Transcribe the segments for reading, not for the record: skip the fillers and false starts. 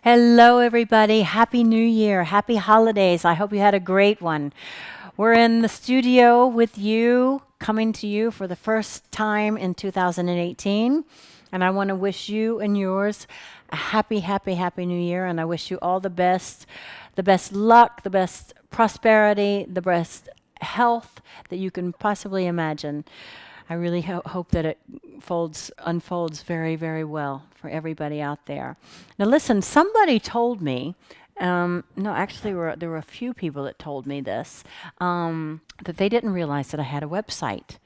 Hello, everybody. Happy New Year. Happy holidays. I hope you had a great one. We're in the studio with you, coming to you for the first time in 2018. And I want to wish you and yours a happy, happy, happy New Year. And I wish you all the best luck, the best prosperity, the best health that you can possibly imagine. I really hope that it unfolds very, very well for everybody out there. Now listen, somebody told me, no, actually there were a few people that told me this, that they didn't realize that I had a website.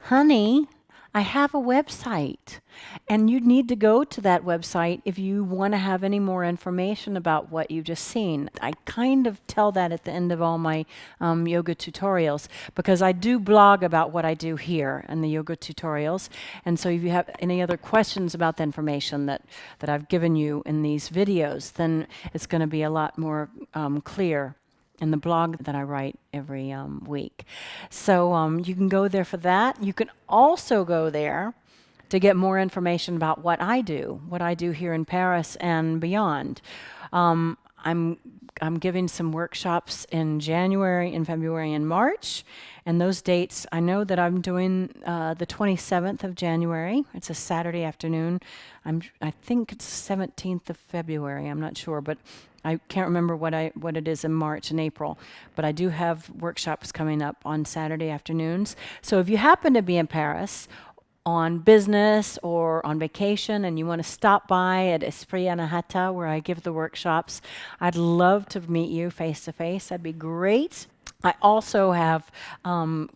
Honey, I have a website, and you need to go to that website if you want to have any more information about what you've just seen. I kind of tell that at the end of all my yoga tutorials, because I do blog about what I do here in the yoga tutorials. And so if you have any other questions about the information that I've given you in these videos, then it's going to be a lot more clear in the blog that I write every week. So you can go there for that. You can also go there to get more information about what I do here in Paris and beyond. I'm giving some workshops in January, in February, and March. And those dates, I know that I'm doing the 27th of January. It's a Saturday afternoon. I think it's the 17th of February. I'm not sure, but I can't remember what it is in March and April. But I do have workshops coming up on Saturday afternoons. So if you happen to be in Paris on business or on vacation and you want to stop by at Esprit ANAHATA where I give the workshops, I'd love to meet you face to face. That'd be great. I also have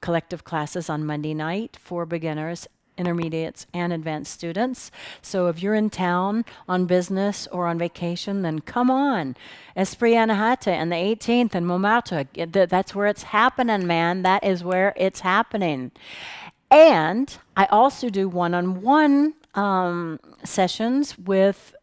collective classes on Monday night for beginners, intermediates, and advanced students. So if you're in town on business or on vacation, then come on. Esprit ANAHATA and the 18th in Montmartre. That's where it's happening, man. That is where it's happening. And I also do one-on-one sessions with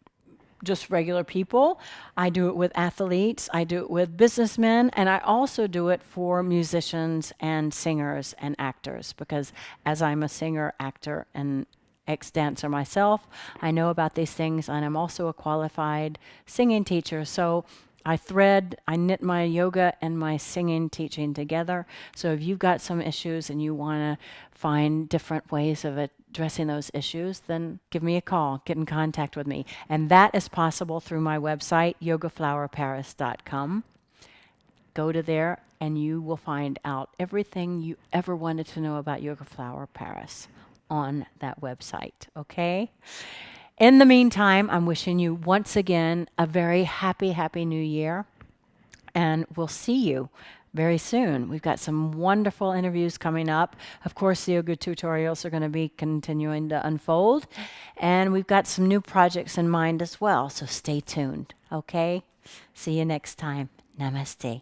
just regular people. I do it with athletes. I do it with businessmen. And I also do it for musicians and singers and actors, because as I'm a singer, actor, and ex-dancer myself, I know about these things, and I'm also a qualified singing teacher. So I knit my yoga and my singing teaching together. So if you've got some issues and you want to find different ways of addressing those issues, then give me a call, get in contact with me. And that is possible through my website, yogaflower.paris.com. Go to there and you will find out everything you ever wanted to know about Yoga Flower Paris on that website, okay? In the meantime, I'm wishing you once again a very happy, happy New Year. And we'll see you very soon. We've got some wonderful interviews coming up. Of course, the yoga tutorials are going to be continuing to unfold. And we've got some new projects in mind as well. So stay tuned, okay? See you next time. Namaste.